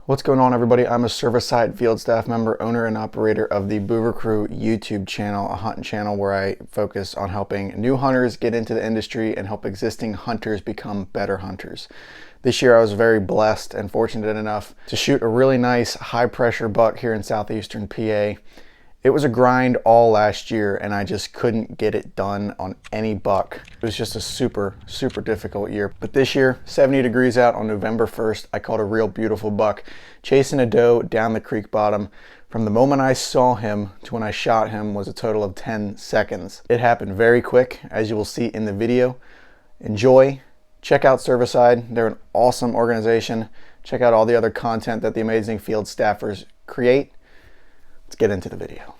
What's going on, everybody? I'm a Cervicide field staff member, owner and operator of the Boover Crew YouTube channel, a hunting channel where I focus on helping new hunters get into the industry and help existing hunters become better hunters. This year I was very blessed and fortunate enough to shoot a really nice high pressure buck here in southeastern PA. It was a grind all last year and I just couldn't get it done on any buck. It was just a super difficult year. But this year, 70 degrees out on November 1st, I caught a real beautiful buck chasing a doe down the creek bottom. From the moment I saw him to when I shot him was a total of 10 seconds. It happened very quick, as you will see in the video. Enjoy. Check out Cervicide. They're an awesome organization. Check out all the other content that the amazing field staffers create. Let's get into the video.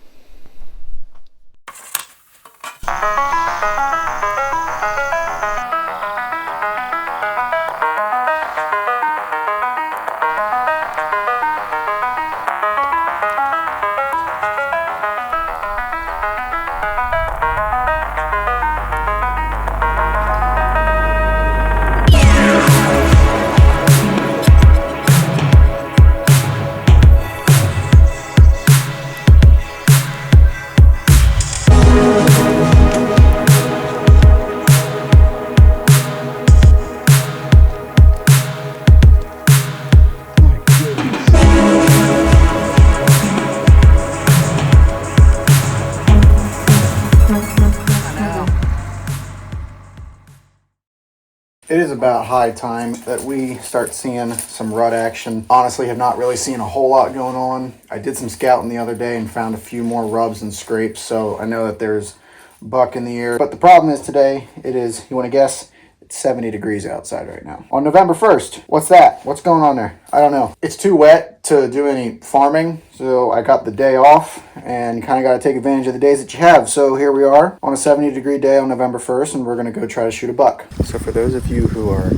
It is about high time that we start seeing some rut action. Honestly, have not really seen a whole lot going on. I did some scouting the other day and found a few more rubs and scrapes, so I know that there's buck in the air. But the problem is today, it is, you want to guess? It's 70 degrees outside right now. On November 1st, what's that? What's going on there? I don't know. It's too wet to do any farming, so I got the day off and you kind of got to take advantage of the days that you have. So here we are on a 70 degree day on November 1st, and we're going to go try to shoot a buck. So for those of you who are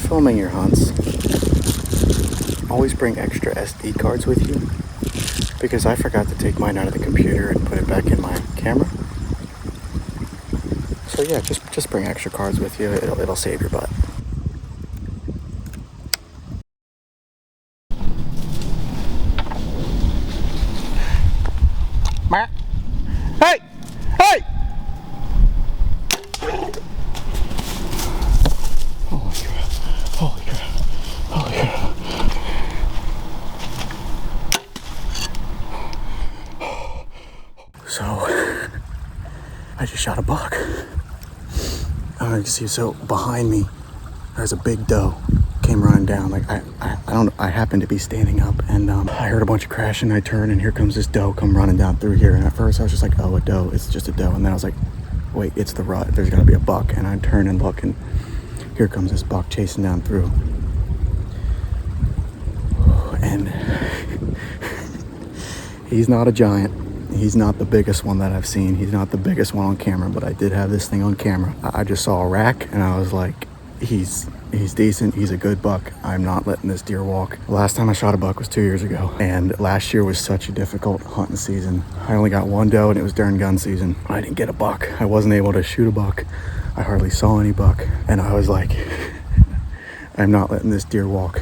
filming your hunts, always bring extra SD cards with you, because I forgot to take mine out of the computer and put it back in my camera. So yeah, just bring extra cards with you. It'll save your butt. Hey! Hey! Holy crap. Holy crap. Holy crap. So, I just shot a buck. I don't know if you can see, so behind me, there's a big doe came running down. Like, I happened to be standing up, and I heard a bunch of crashing. I turned, and here comes this doe come running down through here. And at first I was just like, oh, a doe, it's just a doe. And then I was like, wait, it's the rut, there's gotta be a buck. And I turn and look, and here comes this buck chasing down through. And he's not a giant. He's not the biggest one that I've seen. He's not the biggest one on camera, but I did have this thing on camera. I just saw a rack and I was like, he's decent. He's a good buck. I'm not letting this deer walk. The last time I shot a buck was 2 years ago, and last year was such a difficult hunting season. I only got one doe and it was during gun season. I didn't get a buck. I wasn't able to shoot a buck. I hardly saw any buck, and I was like, I'm not letting this deer walk.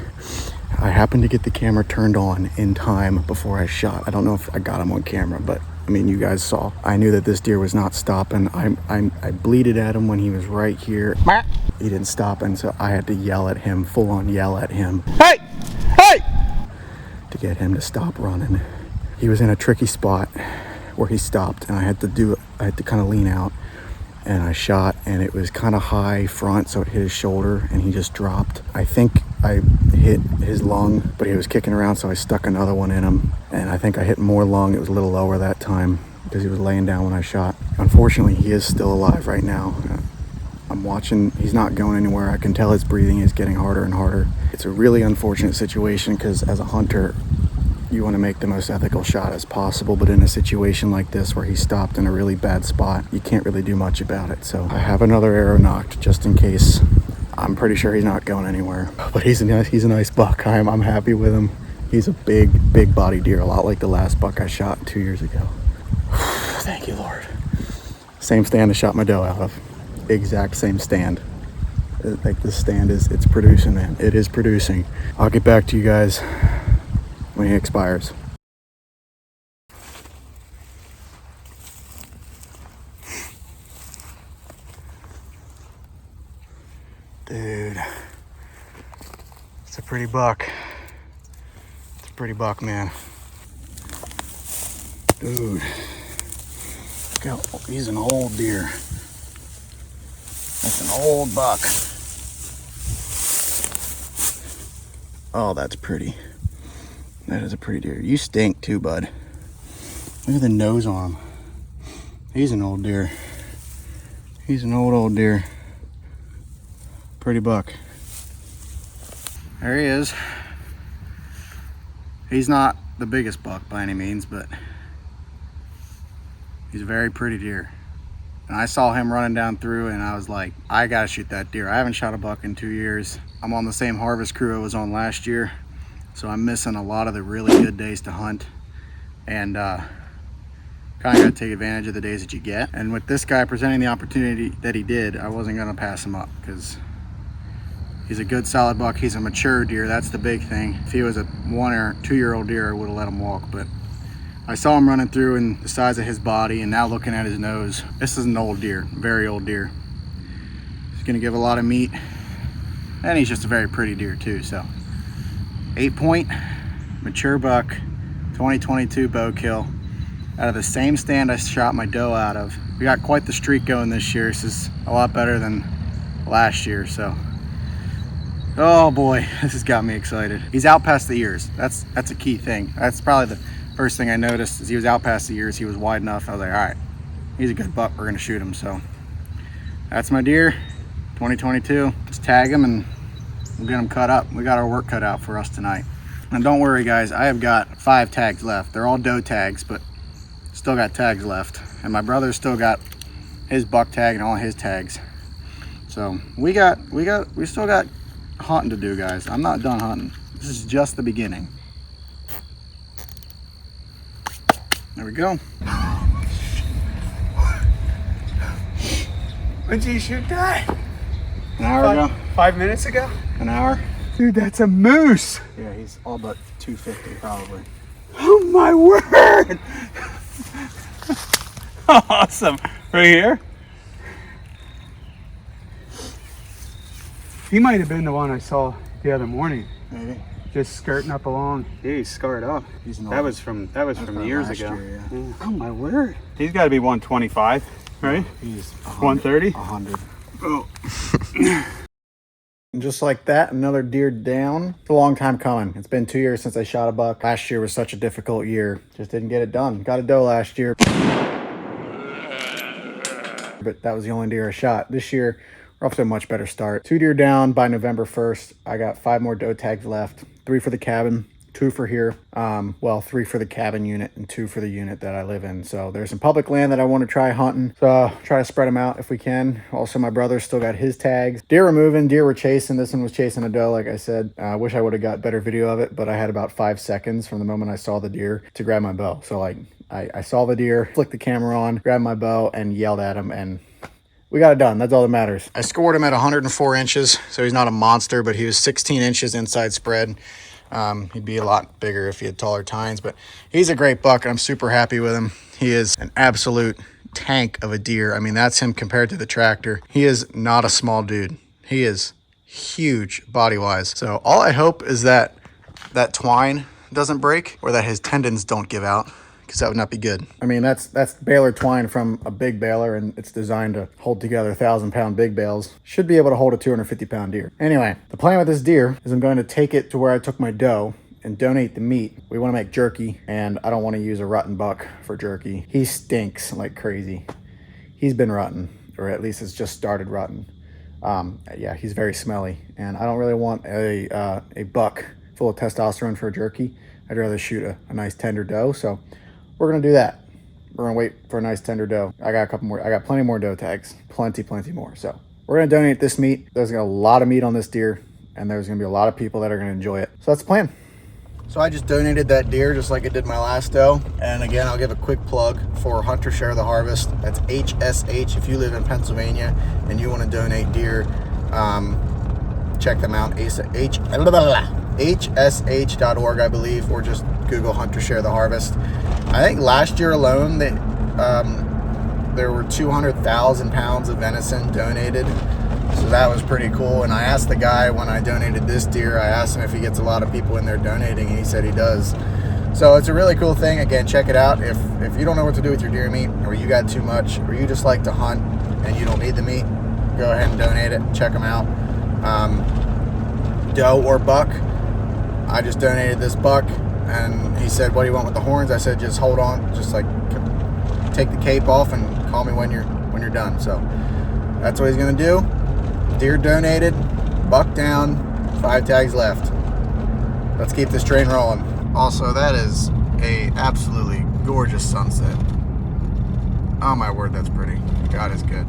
I happened to get the camera turned on in time before I shot. I don't know if I got him on camera, but I mean, you guys saw. I knew that this deer was not stopping. I bleated at him when he was right here. He didn't stop, and so I had to yell at him, full on yell at him. Hey! Hey! To get him to stop running. He was in a tricky spot where he stopped, and I had to kind of lean out, and I shot, and it was kind of high front, so it hit his shoulder, and he just dropped. I think I hit his lung, but he was kicking around, so I stuck another one in him, and I think I hit more lung. It was a little lower that time because he was laying down when I shot. Unfortunately, he is still alive right now. I'm watching. He's not going anywhere. I can tell his breathing is getting harder and harder. It's a really unfortunate situation because as a hunter, you want to make the most ethical shot as possible, but in a situation like this where he stopped in a really bad spot, you can't really do much about it. So I have another arrow nocked just in case. I'm pretty sure he's not going anywhere, but he's a nice buck. I'm happy with him. He's a big body deer, a lot like the last buck I shot 2 years ago. Thank you, Lord. Same stand I shot my doe out of. Exact same stand. Like this stand it's producing, man. It is producing. I'll get back to you guys when he expires. Dude, it's a pretty buck. It's a pretty buck, man. Dude, look how, he's an old deer. That's an old buck. Oh, that's pretty. That is a pretty deer. You stink too, bud. Look at the nose on him. He's an old deer. He's an old deer. Pretty buck. There he is. He's not the biggest buck by any means, but he's a very pretty deer. And I saw him running down through and I was like, I gotta shoot that deer. I haven't shot a buck in 2 years. I'm on the same harvest crew I was on last year, so I'm missing a lot of the really good days to hunt. And kind of gotta take advantage of the days that you get. And with this guy presenting the opportunity that he did, I wasn't gonna pass him up because he's a good solid buck. He's a mature deer, that's the big thing. If he was a 1 or 2 year old deer, I would have let him walk, but I saw him running through and the size of his body, and now looking at his nose, this is an old deer, very old deer. He's gonna give a lot of meat, and he's just a very pretty deer too. So 8-point, mature buck, 2022 bow kill, out of the same stand I shot my doe out of. We got quite the streak going this year. This is a lot better than last year, so. Oh boy, this has got me excited. He's out past the ears. That's a key thing. That's probably the first thing I noticed is he was out past the ears. He was wide enough. I was like, all right, he's a good buck. We're gonna shoot him. So that's my deer, 2022. Just tag him and we'll get him cut up. We got our work cut out for us tonight. And don't worry guys, I have got 5 tags left. They're all doe tags, but still got tags left. And my brother's still got his buck tag and all his tags. So we still got hunting to do, guys. I'm not done hunting. This is just the beginning. There we go. When did you shoot that? An hour ago. 5 minutes ago? An hour. Dude, that's a moose. Yeah, he's all but 250 probably. Oh my word. Awesome. Right here? He might have been the one I saw the other morning. Maybe. Just skirting up along. He's scarred up. That was from years ago. Year, yeah. Yeah. Oh my word. He's got to be 125, right? He's 130. 100. Oh. And just like that, another deer down. It's a long time coming. It's been 2 years since I shot a buck. Last year was such a difficult year. Just didn't get it done. Got a doe last year, but that was the only deer I shot. This year, we're off to a much better start. 2 deer down by November 1st. I got 5 more doe tags left. 3 for the cabin, 2 for here. Well, 3 for the cabin unit and 2 for the unit that I live in. So there's some public land that I want to try hunting. So try to spread them out if we can. Also, my brother still got his tags. Deer were moving, deer were chasing. This one was chasing a doe, like I said. I wish I would have got better video of it, but I had about 5 seconds from the moment I saw the deer to grab my bow. So like I saw the deer, flicked the camera on, grabbed my bow and yelled at him, and we got it done. That's all that matters. I scored him at 104 inches, so he's not a monster, but he was 16 inches inside spread. He'd be a lot bigger if he had taller tines, but he's a great buck, and I'm super happy with him. He is an absolute tank of a deer. I mean, that's him compared to the tractor. He is not a small dude. He is huge body-wise. So all I hope is that that twine doesn't break or that his tendons don't give out, because that would not be good. I mean, that's baler twine from a big baler, and it's designed to hold together 1,000-pound big bales. Should be able to hold a 250-pound deer. Anyway, the plan with this deer is I'm going to take it to where I took my doe and donate the meat. We want to make jerky, and I don't want to use a rotten buck for jerky. He stinks like crazy. He's been rotten, or at least it's just started rotten. Yeah, he's very smelly, and I don't really want a buck full of testosterone for a jerky. I'd rather shoot a nice tender doe, so we're gonna do that. We're gonna wait for a nice tender doe. I got a couple more. I got plenty more doe tags. Plenty more. So we're gonna donate this meat. There's gonna be a lot of meat on this deer, and there's gonna be a lot of people that are gonna enjoy it. So that's the plan. So I just donated that deer just like I did my last doe. And again, I'll give a quick plug for Hunter Share the Harvest. That's HSH. If you live in Pennsylvania and you want to donate deer, check them out. hsh.org, I believe, or just Google Hunter Share the Harvest. I think last year alone that there were 200,000 pounds of venison donated, so that was pretty cool. And I asked the guy when I donated this deer, I asked him if he gets a lot of people in there donating, and he said he does. So it's a really cool thing. Again, check it out. If you don't know what to do with your deer meat, or you got too much, or you just like to hunt and you don't need the meat, go ahead and donate it. Check them out. Doe or buck. I just donated this buck, and he said, what do you want with the horns? I said, just hold on, just like take the cape off and call me when you're done. So that's what he's gonna do. Deer donated, buck down, 5 tags left. Let's keep this train rolling. Also, that is a absolutely gorgeous sunset. Oh my word, that's pretty. God is good.